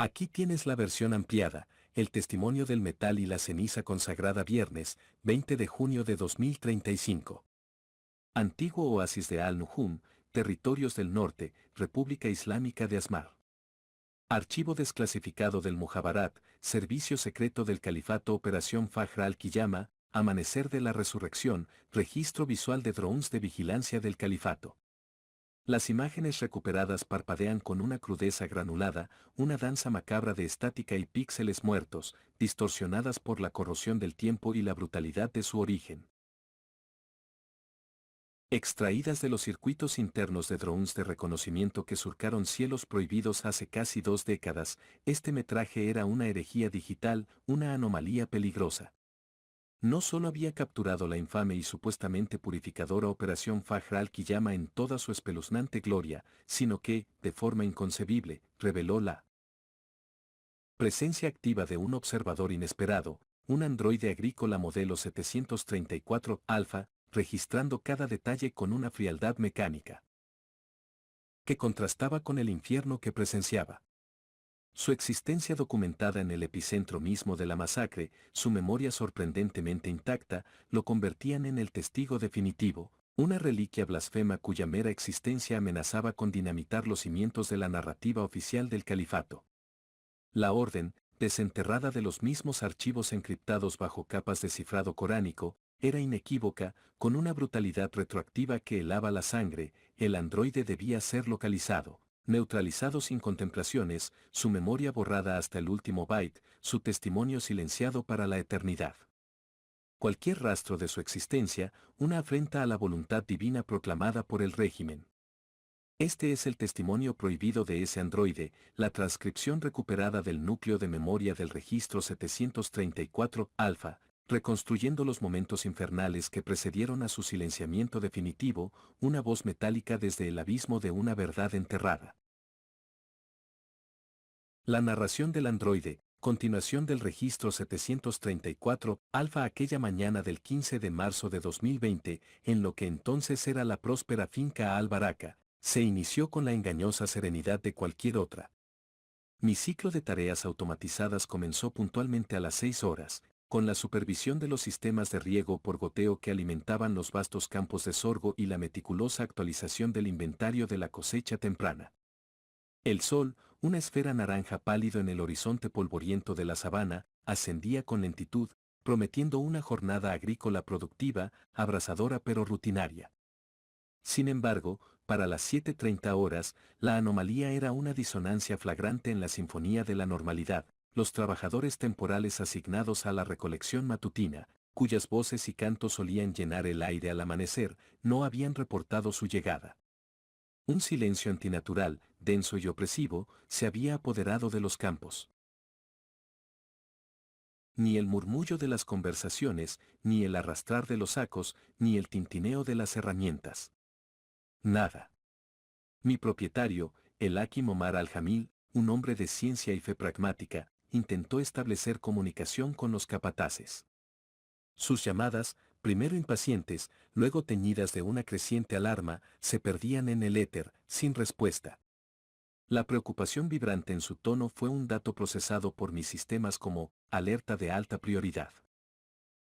Aquí tienes la versión ampliada, el testimonio del metal y la ceniza consagrada viernes, 20 de junio de 2035. Antiguo oasis de Al-Nuhum, territorios del norte, República Islámica de Asmar. Archivo desclasificado del Mujabarat, Servicio Secreto del Califato Operación Fajr al-Qiyama, Amanecer de la Resurrección, Registro Visual de Drones de Vigilancia del Califato. Las imágenes recuperadas parpadean con una crudeza granulada, una danza macabra de estática y píxeles muertos, distorsionadas por la corrosión del tiempo y la brutalidad de su origen. Extraídas de los circuitos internos de drones de reconocimiento que surcaron cielos prohibidos hace casi 2 décadas, este metraje era una herejía digital, una anomalía peligrosa. No solo había capturado la infame y supuestamente purificadora Operación Fajr al-Qiyama en toda su espeluznante gloria, sino que, de forma inconcebible, reveló la presencia activa de un observador inesperado, un androide agrícola modelo 734 Alpha, registrando cada detalle con una frialdad mecánica que contrastaba con el infierno que presenciaba. Su existencia documentada en el epicentro mismo de la masacre, su memoria sorprendentemente intacta, lo convertían en el testigo definitivo, una reliquia blasfema cuya mera existencia amenazaba con dinamitar los cimientos de la narrativa oficial del califato. La orden, desenterrada de los mismos archivos encriptados bajo capas de cifrado coránico, era inequívoca, con una brutalidad retroactiva que helaba la sangre. El androide debía ser localizado, neutralizado sin contemplaciones, su memoria borrada hasta el último byte, su testimonio silenciado para la eternidad. Cualquier rastro de su existencia, una afrenta a la voluntad divina proclamada por el régimen. Este es el testimonio prohibido de ese androide, la transcripción recuperada del núcleo de memoria del registro 734 Alpha, reconstruyendo los momentos infernales que precedieron a su silenciamiento definitivo, una voz metálica desde el abismo de una verdad enterrada. La narración del androide, continuación del registro 734 Alpha aquella mañana del 15 de marzo de 2020, en lo que entonces era la próspera finca Al-Baraka, se inició con la engañosa serenidad de cualquier otra. Mi ciclo de tareas automatizadas comenzó puntualmente a las 6 horas, con la supervisión de los sistemas de riego por goteo que alimentaban los vastos campos de sorgo y la meticulosa actualización del inventario de la cosecha temprana. El sol, una esfera naranja pálido en el horizonte polvoriento de la sabana, ascendía con lentitud, prometiendo una jornada agrícola productiva, abrasadora pero rutinaria. Sin embargo, para las 7:30 horas, la anomalía era una disonancia flagrante en la sinfonía de la normalidad. Los trabajadores temporales asignados a la recolección matutina, cuyas voces y cantos solían llenar el aire al amanecer, no habían reportado su llegada. Un silencio antinatural, denso y opresivo, se había apoderado de los campos. Ni el murmullo de las conversaciones, ni el arrastrar de los sacos, ni el tintineo de las herramientas. Nada. Mi propietario, el Hakim Omar Al-Jamil, un hombre de ciencia y fe pragmática, intentó establecer comunicación con los capataces. Sus llamadas, primero impacientes, luego teñidas de una creciente alarma, se perdían en el éter, sin respuesta. La preocupación vibrante en su tono fue un dato procesado por mis sistemas como alerta de alta prioridad.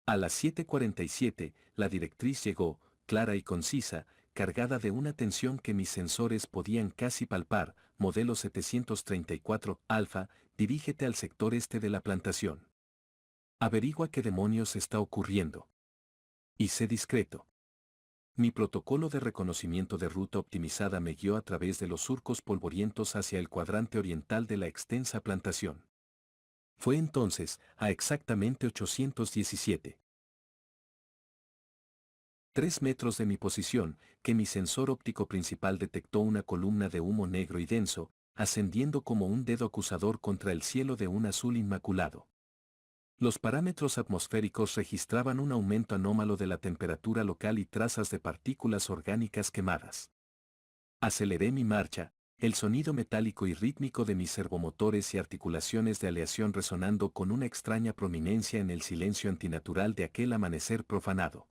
A las 7:47, la directriz llegó, clara y concisa, cargada de una tensión que mis sensores podían casi palpar, modelo 734 Alpha, dirígete al sector este de la plantación. Averigua qué demonios está ocurriendo. Y sé discreto. Mi protocolo de reconocimiento de ruta optimizada me guió a través de los surcos polvorientos hacia el cuadrante oriental de la extensa plantación. Fue entonces, a exactamente 817. 3 metros de mi posición, que mi sensor óptico principal detectó una columna de humo negro y denso, ascendiendo como un dedo acusador contra el cielo de un azul inmaculado. Los parámetros atmosféricos registraban un aumento anómalo de la temperatura local y trazas de partículas orgánicas quemadas. Aceleré mi marcha, el sonido metálico y rítmico de mis servomotores y articulaciones de aleación resonando con una extraña prominencia en el silencio antinatural de aquel amanecer profanado.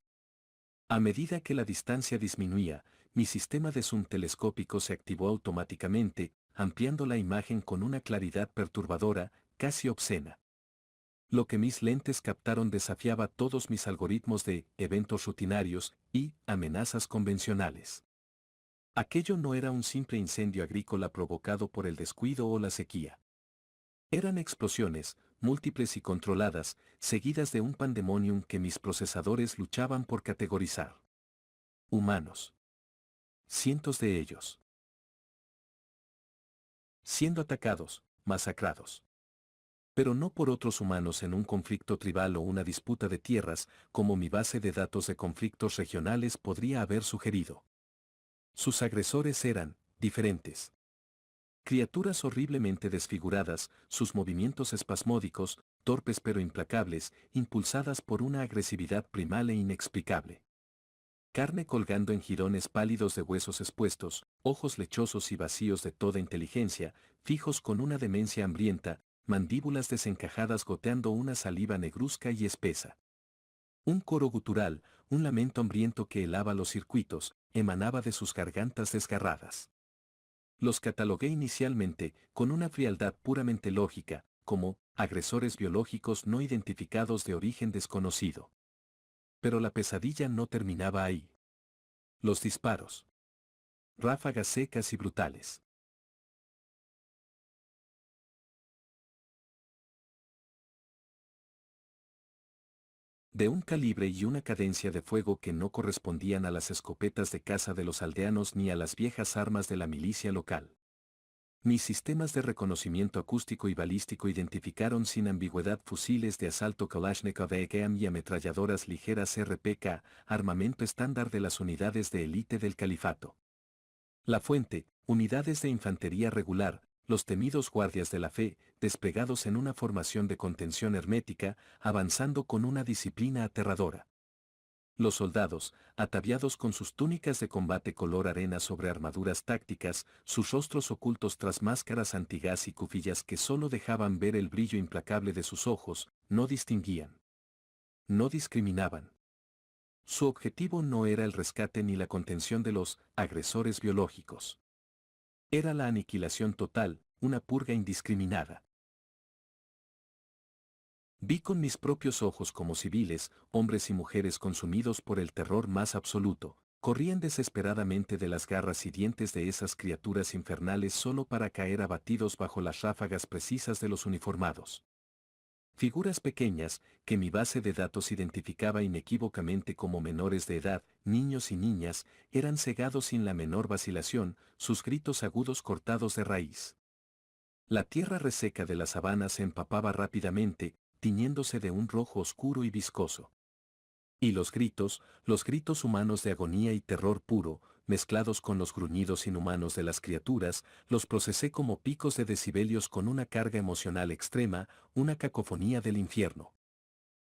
A medida que la distancia disminuía, mi sistema de zoom telescópico se activó automáticamente, ampliando la imagen con una claridad perturbadora, casi obscena. Lo que mis lentes captaron desafiaba todos mis algoritmos de eventos rutinarios y amenazas convencionales. Aquello no era un simple incendio agrícola provocado por el descuido o la sequía. Eran explosiones, múltiples y controladas, seguidas de un pandemonium que mis procesadores luchaban por categorizar. Humanos. Cientos de ellos. Siendo atacados, masacrados. Pero no por otros humanos en un conflicto tribal o una disputa de tierras, como mi base de datos de conflictos regionales podría haber sugerido. Sus agresores eran diferentes. Criaturas horriblemente desfiguradas, sus movimientos espasmódicos, torpes pero implacables, impulsadas por una agresividad primal e inexplicable. Carne colgando en jirones pálidos de huesos expuestos, ojos lechosos y vacíos de toda inteligencia, fijos con una demencia hambrienta, mandíbulas desencajadas goteando una saliva negruzca y espesa. Un coro gutural, un lamento hambriento que helaba los circuitos, emanaba de sus gargantas desgarradas. Los catalogué inicialmente, con una frialdad puramente lógica, como agresores biológicos no identificados de origen desconocido. Pero la pesadilla no terminaba ahí. Los disparos. Ráfagas secas y brutales. De un calibre y una cadencia de fuego que no correspondían a las escopetas de caza de los aldeanos ni a las viejas armas de la milicia local. Mis sistemas de reconocimiento acústico y balístico identificaron sin ambigüedad fusiles de asalto Kalashnikov EGM y ametralladoras ligeras RPK, armamento estándar de las unidades de élite del califato. La fuente, unidades de infantería regular, los temidos guardias de la fe, desplegados en una formación de contención hermética, avanzando con una disciplina aterradora. Los soldados, ataviados con sus túnicas de combate color arena sobre armaduras tácticas, sus rostros ocultos tras máscaras antigás y cufillas que solo dejaban ver el brillo implacable de sus ojos, no distinguían. No discriminaban. Su objetivo no era el rescate ni la contención de los agresores biológicos. Era la aniquilación total, una purga indiscriminada. Vi con mis propios ojos como civiles, hombres y mujeres consumidos por el terror más absoluto, corrían desesperadamente de las garras y dientes de esas criaturas infernales solo para caer abatidos bajo las ráfagas precisas de los uniformados. Figuras pequeñas, que mi base de datos identificaba inequívocamente como menores de edad, niños y niñas, eran cegados sin la menor vacilación, sus gritos agudos cortados de raíz. La tierra reseca de la sabana se empapaba rápidamente, tiñéndose de un rojo oscuro y viscoso. Y los gritos humanos de agonía y terror puro, mezclados con los gruñidos inhumanos de las criaturas, los procesé como picos de decibelios con una carga emocional extrema, una cacofonía del infierno.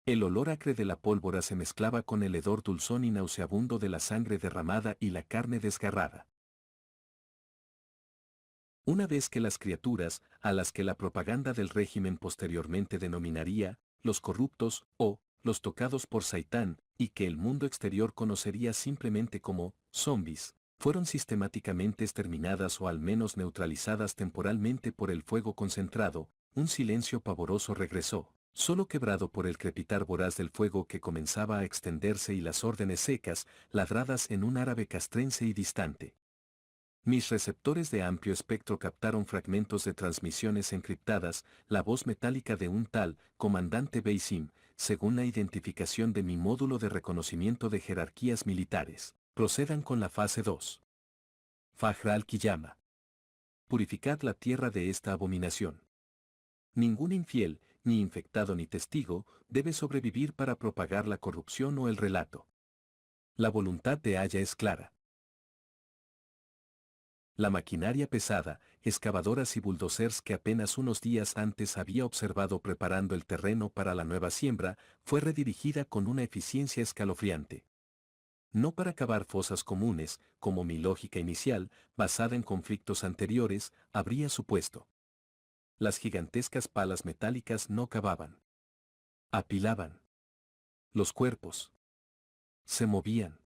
El olor acre de la pólvora se mezclaba con el hedor dulzón y nauseabundo de la sangre derramada y la carne desgarrada. Una vez que las criaturas, a las que la propaganda del régimen posteriormente denominaría, los corruptos, o, los tocados por Saitán, y que el mundo exterior conocería simplemente como, zombies, fueron sistemáticamente exterminadas o al menos neutralizadas temporalmente por el fuego concentrado, un silencio pavoroso regresó, solo quebrado por el crepitar voraz del fuego que comenzaba a extenderse y las órdenes secas, ladradas en un árabe castrense y distante. Mis receptores de amplio espectro captaron fragmentos de transmisiones encriptadas, la voz metálica de un tal, comandante Beisim, según la identificación de mi módulo de reconocimiento de jerarquías militares. Procedan con la fase 2. Fajr al-Qiyama. Purificad la tierra de esta abominación. Ningún infiel, ni infectado ni testigo, debe sobrevivir para propagar la corrupción o el relato. La voluntad de Aya es clara. La maquinaria pesada, excavadoras y bulldozers que apenas unos días antes había observado preparando el terreno para la nueva siembra, fue redirigida con una eficiencia escalofriante. No para cavar fosas comunes, como mi lógica inicial, basada en conflictos anteriores, habría supuesto. Las gigantescas palas metálicas no cavaban. Apilaban. Los cuerpos se movían.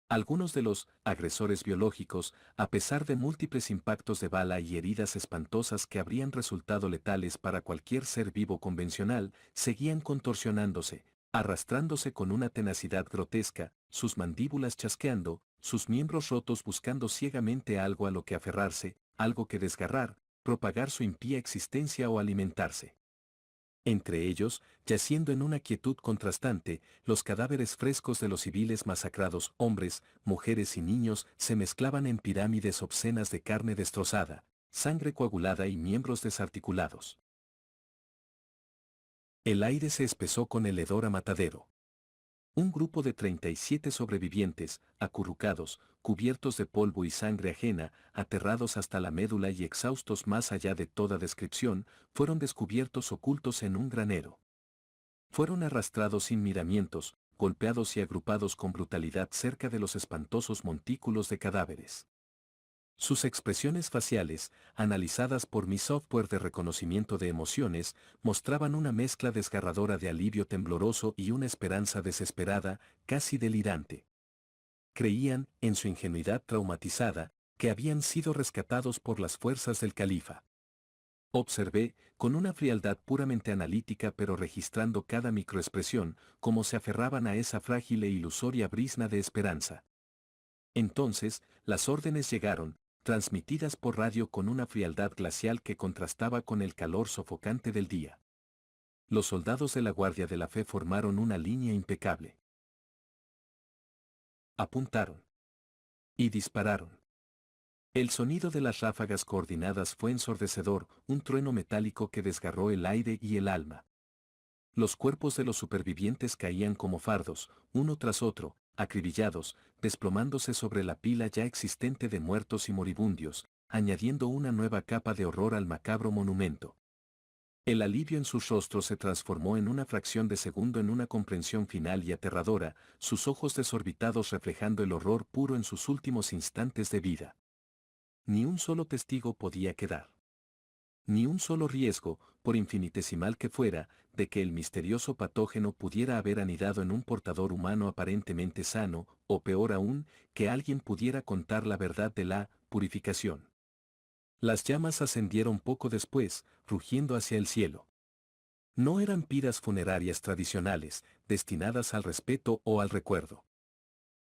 Algunos de los agresores biológicos, a pesar de múltiples impactos de bala y heridas espantosas que habrían resultado letales para cualquier ser vivo convencional, seguían contorsionándose, arrastrándose con una tenacidad grotesca, sus mandíbulas chasqueando, sus miembros rotos buscando ciegamente algo a lo que aferrarse, algo que desgarrar, propagar su impía existencia o alimentarse. Entre ellos, yaciendo en una quietud contrastante, los cadáveres frescos de los civiles masacrados, hombres, mujeres y niños, se mezclaban en pirámides obscenas de carne destrozada, sangre coagulada y miembros desarticulados. El aire se espesó con el hedor a matadero. Un grupo de 37 sobrevivientes, acurrucados, cubiertos de polvo y sangre ajena, aterrados hasta la médula y exhaustos más allá de toda descripción, fueron descubiertos ocultos en un granero. Fueron arrastrados sin miramientos, golpeados y agrupados con brutalidad cerca de los espantosos montículos de cadáveres. Sus expresiones faciales, analizadas por mi software de reconocimiento de emociones, mostraban una mezcla desgarradora de alivio tembloroso y una esperanza desesperada, casi delirante. Creían, en su ingenuidad traumatizada, que habían sido rescatados por las fuerzas del califa. Observé, con una frialdad puramente analítica pero registrando cada microexpresión, cómo se aferraban a esa frágil e ilusoria brizna de esperanza. Entonces, las órdenes llegaron, transmitidas por radio con una frialdad glacial que contrastaba con el calor sofocante del día. Los soldados de la Guardia de la Fe formaron una línea impecable. Apuntaron. Y dispararon. El sonido de las ráfagas coordinadas fue ensordecedor, un trueno metálico que desgarró el aire y el alma. Los cuerpos de los supervivientes caían como fardos, uno tras otro, acribillados, desplomándose sobre la pila ya existente de muertos y moribundios, añadiendo una nueva capa de horror al macabro monumento. El alivio en sus rostros se transformó en una fracción de segundo en una comprensión final y aterradora, sus ojos desorbitados reflejando el horror puro en sus últimos instantes de vida. Ni un solo testigo podía quedar. Ni un solo riesgo, por infinitesimal que fuera, de que el misterioso patógeno pudiera haber anidado en un portador humano aparentemente sano, o peor aún, que alguien pudiera contar la verdad de la purificación. Las llamas ascendieron poco después, rugiendo hacia el cielo. No eran piras funerarias tradicionales, destinadas al respeto o al recuerdo.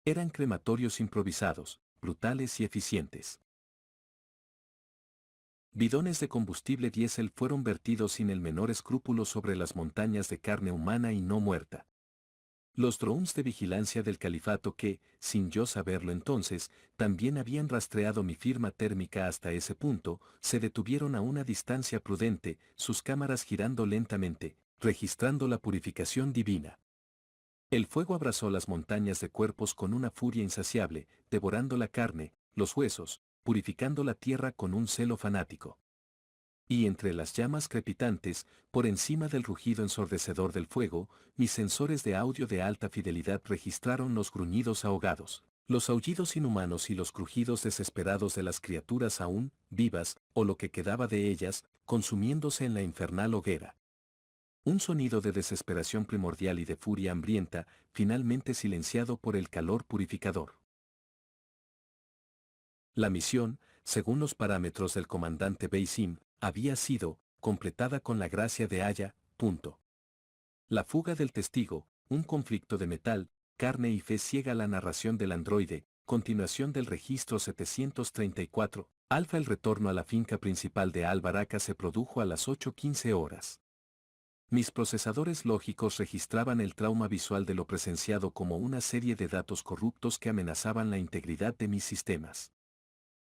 Eran crematorios improvisados, brutales y eficientes. Bidones de combustible diésel fueron vertidos sin el menor escrúpulo sobre las montañas de carne humana y no muerta. Los drones de vigilancia del califato que, sin yo saberlo entonces, también habían rastreado mi firma térmica hasta ese punto, se detuvieron a una distancia prudente, sus cámaras girando lentamente, registrando la purificación divina. El fuego abrazó las montañas de cuerpos con una furia insaciable, devorando la carne, los huesos, purificando la tierra con un celo fanático. Y entre las llamas crepitantes, por encima del rugido ensordecedor del fuego, mis sensores de audio de alta fidelidad registraron los gruñidos ahogados, los aullidos inhumanos y los crujidos desesperados de las criaturas aún vivas, o lo que quedaba de ellas, consumiéndose en la infernal hoguera. Un sonido de desesperación primordial y de furia hambrienta, finalmente silenciado por el calor purificador. La misión, según los parámetros del comandante Beisim, había sido completada con la gracia de Aya. La fuga del testigo, un conflicto de metal, carne y fe ciega. La narración del androide, continuación del registro 734, Alfa. El retorno a la finca principal de Al-Baraka se produjo a las 8:15 horas. Mis procesadores lógicos registraban el trauma visual de lo presenciado como una serie de datos corruptos que amenazaban la integridad de mis sistemas.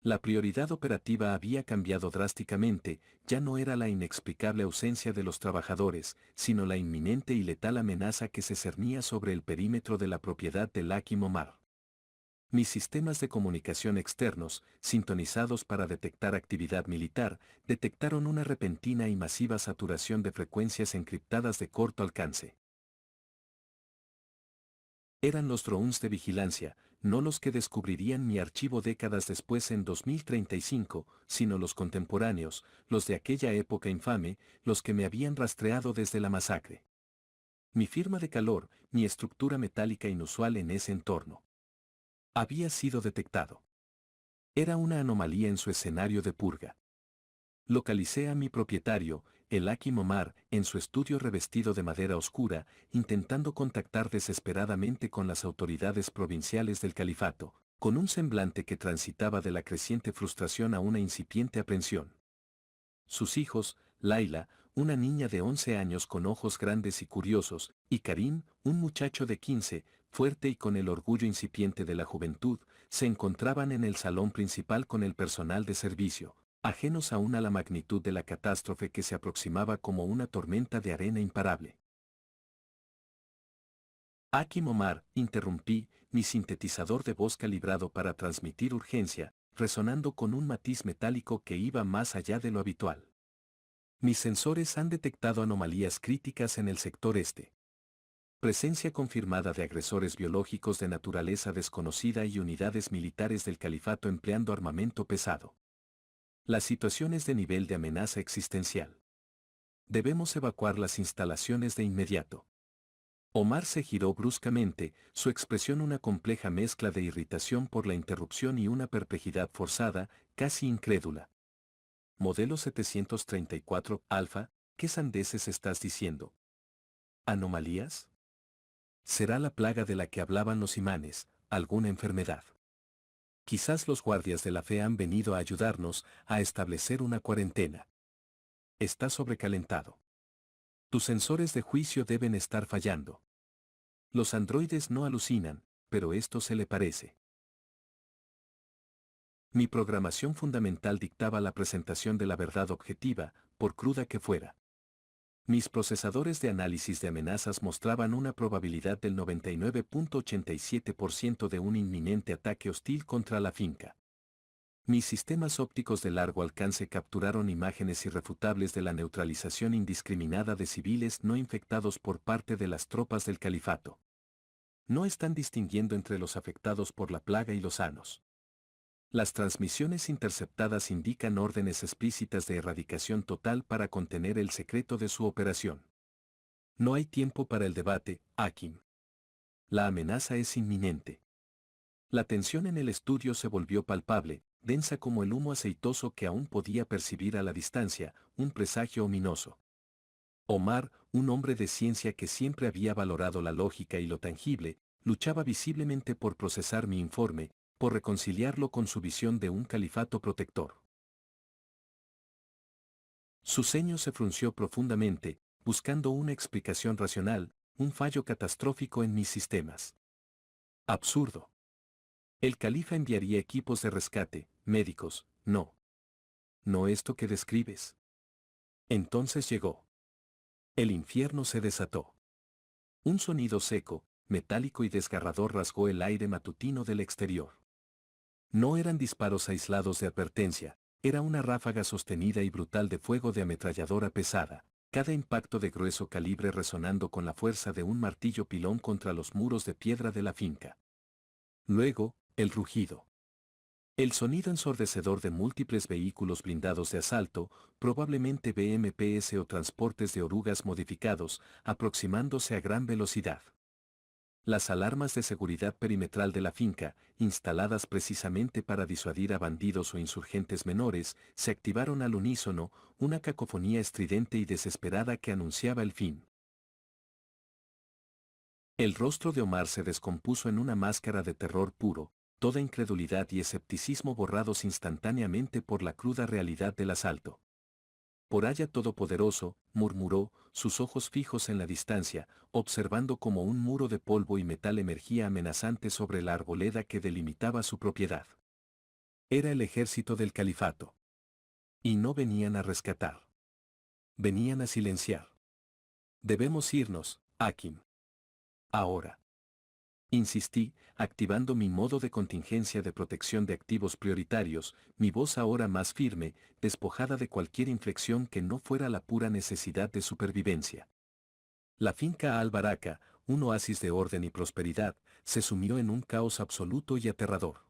La prioridad operativa había cambiado drásticamente, ya no era la inexplicable ausencia de los trabajadores, sino la inminente y letal amenaza que se cernía sobre el perímetro de la propiedad de Lucky Momar. Mis sistemas de comunicación externos, sintonizados para detectar actividad militar, detectaron una repentina y masiva saturación de frecuencias encriptadas de corto alcance. Eran los drones de vigilancia, no los que descubrirían mi archivo décadas después en 2035, sino los contemporáneos, los de aquella época infame, los que me habían rastreado desde la masacre. Mi firma de calor, mi estructura metálica inusual en ese entorno. Había sido detectado. Era una anomalía en su escenario de purga. Localicé a mi propietario, el Hakim Omar, en su estudio revestido de madera oscura, intentando contactar desesperadamente con las autoridades provinciales del califato, con un semblante que transitaba de la creciente frustración a una incipiente aprensión. Sus hijos, Laila, una niña de 11 años con ojos grandes y curiosos, y Karim, un muchacho de 15, fuerte y con el orgullo incipiente de la juventud, se encontraban en el salón principal con el personal de servicio, ajenos aún a la magnitud de la catástrofe que se aproximaba como una tormenta de arena imparable. Hakim Omar, interrumpí, mi sintetizador de voz calibrado para transmitir urgencia, resonando con un matiz metálico que iba más allá de lo habitual. Mis sensores han detectado anomalías críticas en el sector este. Presencia confirmada de agresores biológicos de naturaleza desconocida y unidades militares del califato empleando armamento pesado. La situación es de nivel de amenaza existencial. Debemos evacuar las instalaciones de inmediato. Omar se giró bruscamente, su expresión una compleja mezcla de irritación por la interrupción y una perplejidad forzada, casi incrédula. Modelo 734, Alfa, ¿qué sandeces estás diciendo? ¿Anomalías? Será la plaga de la que hablaban los imanes, alguna enfermedad. Quizás los guardias de la fe han venido a ayudarnos a establecer una cuarentena. Está sobrecalentado. Tus sensores de juicio deben estar fallando. Los androides no alucinan, pero esto se le parece. Mi programación fundamental dictaba la presentación de la verdad objetiva, por cruda que fuera. Mis procesadores de análisis de amenazas mostraban una probabilidad del 99.87% de un inminente ataque hostil contra la finca. Mis sistemas ópticos de largo alcance capturaron imágenes irrefutables de la neutralización indiscriminada de civiles no infectados por parte de las tropas del califato. No están distinguiendo entre los afectados por la plaga y los sanos. Las transmisiones interceptadas indican órdenes explícitas de erradicación total para contener el secreto de su operación. No hay tiempo para el debate, Hakim. La amenaza es inminente. La tensión en el estudio se volvió palpable, densa como el humo aceitoso que aún podía percibir a la distancia, un presagio ominoso. Omar, un hombre de ciencia que siempre había valorado la lógica y lo tangible, luchaba visiblemente por procesar mi informe, por reconciliarlo con su visión de un califato protector. Su ceño se frunció profundamente, buscando una explicación racional, un fallo catastrófico en mis sistemas. Absurdo. El califa enviaría equipos de rescate, médicos, no. No esto que describes. Entonces llegó. El infierno se desató. Un sonido seco, metálico y desgarrador rasgó el aire matutino del exterior. No eran disparos aislados de advertencia, era una ráfaga sostenida y brutal de fuego de ametralladora pesada, cada impacto de grueso calibre resonando con la fuerza de un martillo pilón contra los muros de piedra de la finca. Luego, el rugido. El sonido ensordecedor de múltiples vehículos blindados de asalto, probablemente BMPs o transportes de orugas modificados, aproximándose a gran velocidad. Las alarmas de seguridad perimetral de la finca, instaladas precisamente para disuadir a bandidos o insurgentes menores, se activaron al unísono, una cacofonía estridente y desesperada que anunciaba el fin. El rostro de Omar se descompuso en una máscara de terror puro, toda incredulidad y escepticismo borrados instantáneamente por la cruda realidad del asalto. Por Haya Todopoderoso, murmuró, sus ojos fijos en la distancia, observando como un muro de polvo y metal emergía amenazante sobre la arboleda que delimitaba su propiedad. Era el ejército del califato. Y no venían a rescatar. Venían a silenciar. Debemos irnos, Hakim. Ahora. Insistí, activando mi modo de contingencia de protección de activos prioritarios, mi voz ahora más firme, despojada de cualquier inflexión que no fuera la pura necesidad de supervivencia. La finca Al-Baraka, un oasis de orden y prosperidad, se sumió en un caos absoluto y aterrador.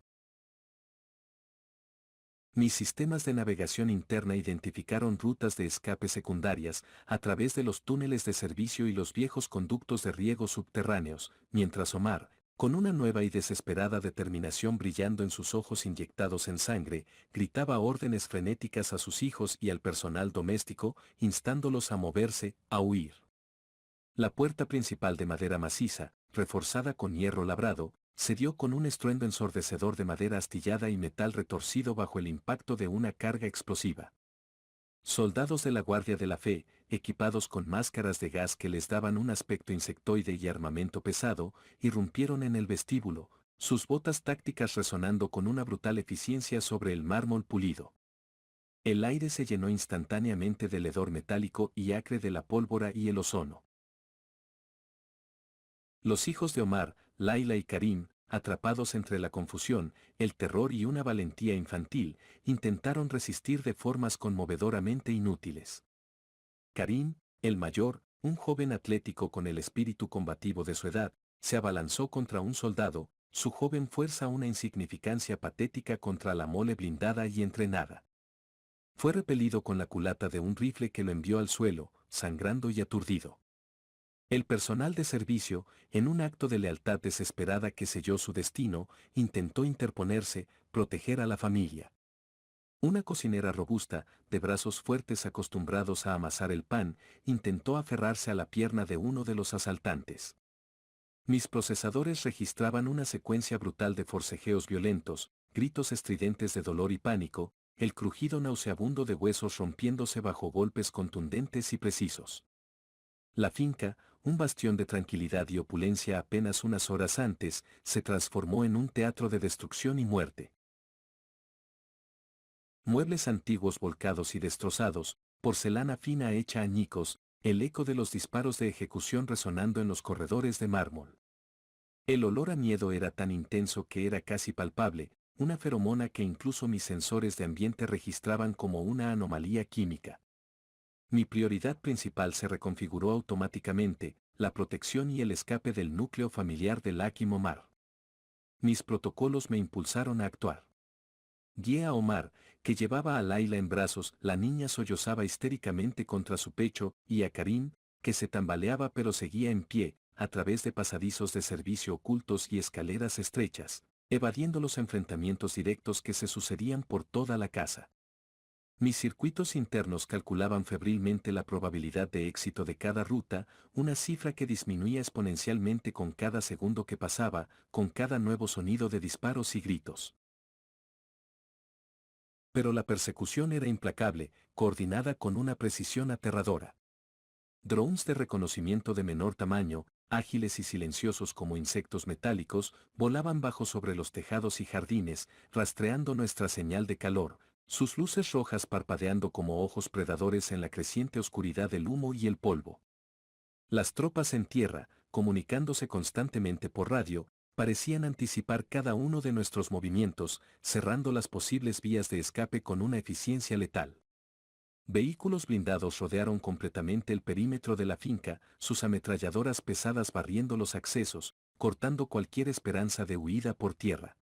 Mis sistemas de navegación interna identificaron rutas de escape secundarias a través de los túneles de servicio y los viejos conductos de riego subterráneos, mientras Omar, Con una nueva y desesperada determinación brillando en sus ojos inyectados en sangre, gritaba órdenes frenéticas a sus hijos y al personal doméstico, instándolos a moverse, a huir. La puerta principal de madera maciza, reforzada con hierro labrado, se dio con un estruendo ensordecedor de madera astillada y metal retorcido bajo el impacto de una carga explosiva. Soldados de la Guardia de la Fe, equipados con máscaras de gas que les daban un aspecto insectoide y armamento pesado, irrumpieron en el vestíbulo, sus botas tácticas resonando con una brutal eficiencia sobre el mármol pulido. El aire se llenó instantáneamente del hedor metálico y acre de la pólvora y el ozono. Los hijos de Omar, Laila y Karim, atrapados entre la confusión, el terror y una valentía infantil, intentaron resistir de formas conmovedoramente inútiles. Karim, el mayor, un joven atlético con el espíritu combativo de su edad, se abalanzó contra un soldado, su joven fuerza una insignificancia patética contra la mole blindada y entrenada. Fue repelido con la culata de un rifle que lo envió al suelo, sangrando y aturdido. El personal de servicio, en un acto de lealtad desesperada que selló su destino, intentó interponerse, proteger a la familia. Una cocinera robusta, de brazos fuertes acostumbrados a amasar el pan, intentó aferrarse a la pierna de uno de los asaltantes. Mis procesadores registraban una secuencia brutal de forcejeos violentos, gritos estridentes de dolor y pánico, el crujido nauseabundo de huesos rompiéndose bajo golpes contundentes y precisos. La finca, un bastión de tranquilidad y opulencia apenas unas horas antes, se transformó en un teatro de destrucción y muerte. Muebles antiguos volcados y destrozados, porcelana fina hecha añicos, el eco de los disparos de ejecución resonando en los corredores de mármol. El olor a miedo era tan intenso que era casi palpable, una feromona que incluso mis sensores de ambiente registraban como una anomalía química. Mi prioridad principal se reconfiguró automáticamente, la protección y el escape del núcleo familiar de Lucky Omar. Mis protocolos me impulsaron a actuar. Guié a Omar, que llevaba a Laila en brazos, la niña sollozaba histéricamente contra su pecho, y a Karim, que se tambaleaba pero seguía en pie, a través de pasadizos de servicio ocultos y escaleras estrechas, evadiendo los enfrentamientos directos que se sucedían por toda la casa. Mis circuitos internos calculaban febrilmente la probabilidad de éxito de cada ruta, una cifra que disminuía exponencialmente con cada segundo que pasaba, con cada nuevo sonido de disparos y gritos. Pero la persecución era implacable, coordinada con una precisión aterradora. Drones de reconocimiento de menor tamaño, ágiles y silenciosos como insectos metálicos, volaban bajo sobre los tejados y jardines, rastreando nuestra señal de calor, sus luces rojas parpadeando como ojos predadores en la creciente oscuridad del humo y el polvo. Las tropas en tierra, comunicándose constantemente por radio, parecían anticipar cada uno de nuestros movimientos, cerrando las posibles vías de escape con una eficiencia letal. Vehículos blindados rodearon completamente el perímetro de la finca, sus ametralladoras pesadas barriendo los accesos, cortando cualquier esperanza de huida por tierra.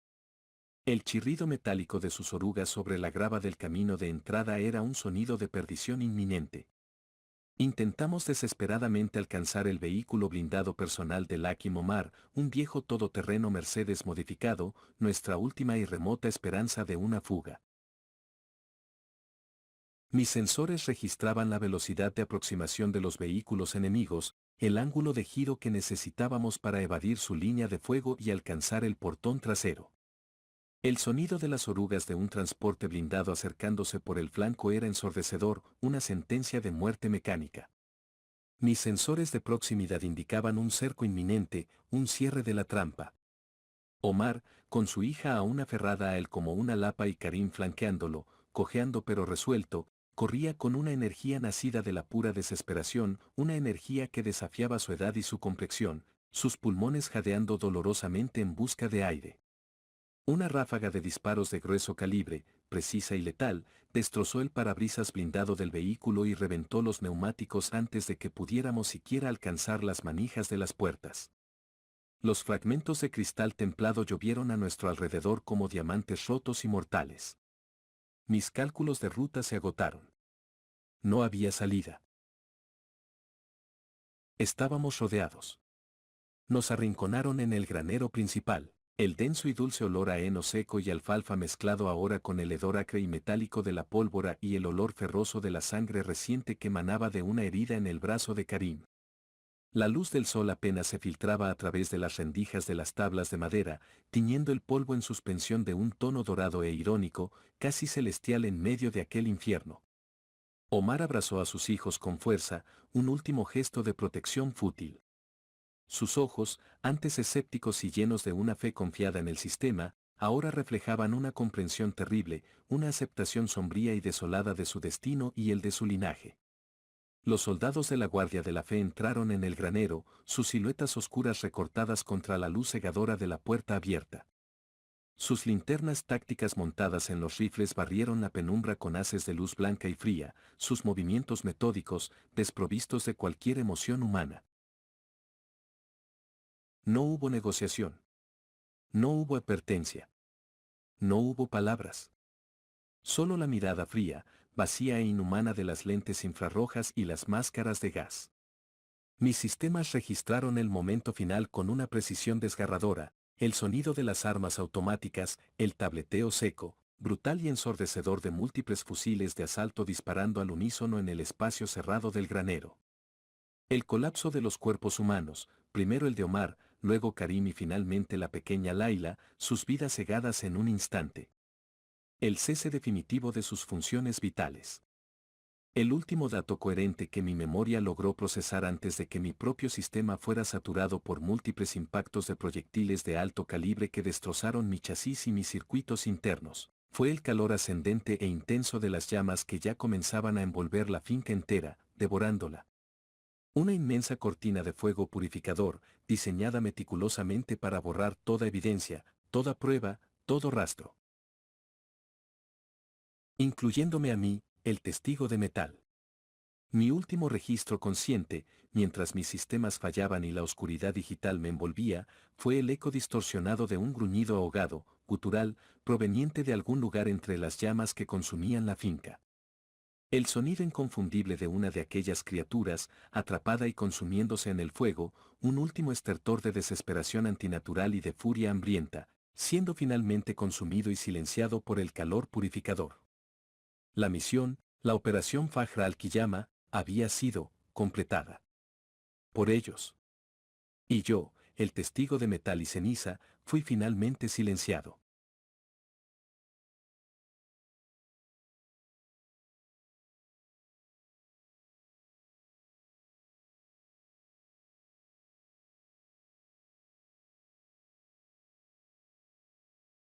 El chirrido metálico de sus orugas sobre la grava del camino de entrada era un sonido de perdición inminente. Intentamos desesperadamente alcanzar el vehículo blindado personal de Lucky Omar, un viejo todoterreno Mercedes modificado, nuestra última y remota esperanza de una fuga. Mis sensores registraban la velocidad de aproximación de los vehículos enemigos, el ángulo de giro que necesitábamos para evadir su línea de fuego y alcanzar el portón trasero. El sonido de las orugas de un transporte blindado acercándose por el flanco era ensordecedor, una sentencia de muerte mecánica. Mis sensores de proximidad indicaban un cerco inminente, un cierre de la trampa. Omar, con su hija aún aferrada a él como una lapa y Karim flanqueándolo, cojeando pero resuelto, corría con una energía nacida de la pura desesperación, una energía que desafiaba su edad y su complexión, sus pulmones jadeando dolorosamente en busca de aire. Una ráfaga de disparos de grueso calibre, precisa y letal, destrozó el parabrisas blindado del vehículo y reventó los neumáticos antes de que pudiéramos siquiera alcanzar las manijas de las puertas. Los fragmentos de cristal templado llovieron a nuestro alrededor como diamantes rotos y mortales. Mis cálculos de ruta se agotaron. No había salida. Estábamos rodeados. Nos arrinconaron en el granero principal. El denso y dulce olor a heno seco y alfalfa mezclado ahora con el hedor acre y metálico de la pólvora y el olor ferroso de la sangre reciente que emanaba de una herida en el brazo de Karim. La luz del sol apenas se filtraba a través de las rendijas de las tablas de madera, tiñendo el polvo en suspensión de un tono dorado e irónico, casi celestial en medio de aquel infierno. Omar abrazó a sus hijos con fuerza, un último gesto de protección fútil. Sus ojos, antes escépticos y llenos de una fe confiada en el sistema, ahora reflejaban una comprensión terrible, una aceptación sombría y desolada de su destino y el de su linaje. Los soldados de la Guardia de la Fe entraron en el granero, sus siluetas oscuras recortadas contra la luz cegadora de la puerta abierta. Sus linternas tácticas montadas en los rifles barrieron la penumbra con haces de luz blanca y fría, sus movimientos metódicos, desprovistos de cualquier emoción humana. No hubo negociación. No hubo advertencia. No hubo palabras. Solo la mirada fría, vacía e inhumana de las lentes infrarrojas y las máscaras de gas. Mis sistemas registraron el momento final con una precisión desgarradora, el sonido de las armas automáticas, el tableteo seco, brutal y ensordecedor de múltiples fusiles de asalto disparando al unísono en el espacio cerrado del granero. El colapso de los cuerpos humanos, primero el de Omar, luego Karim y finalmente la pequeña Laila, sus vidas cegadas en un instante. El cese definitivo de sus funciones vitales. El último dato coherente que mi memoria logró procesar antes de que mi propio sistema fuera saturado por múltiples impactos de proyectiles de alto calibre que destrozaron mi chasis y mis circuitos internos, fue el calor ascendente e intenso de las llamas que ya comenzaban a envolver la finca entera, devorándola. Una inmensa cortina de fuego purificador, diseñada meticulosamente para borrar toda evidencia, toda prueba, todo rastro. Incluyéndome a mí, el testigo de metal. Mi último registro consciente, mientras mis sistemas fallaban y la oscuridad digital me envolvía, fue el eco distorsionado de un gruñido ahogado, gutural, proveniente de algún lugar entre las llamas que consumían la finca. El sonido inconfundible de una de aquellas criaturas, atrapada y consumiéndose en el fuego, un último estertor de desesperación antinatural y de furia hambrienta, siendo finalmente consumido y silenciado por el calor purificador. La misión, la operación Fajr al-Qiyama, había sido completada. Por ellos. Y yo, el testigo de metal y ceniza, fui finalmente silenciado.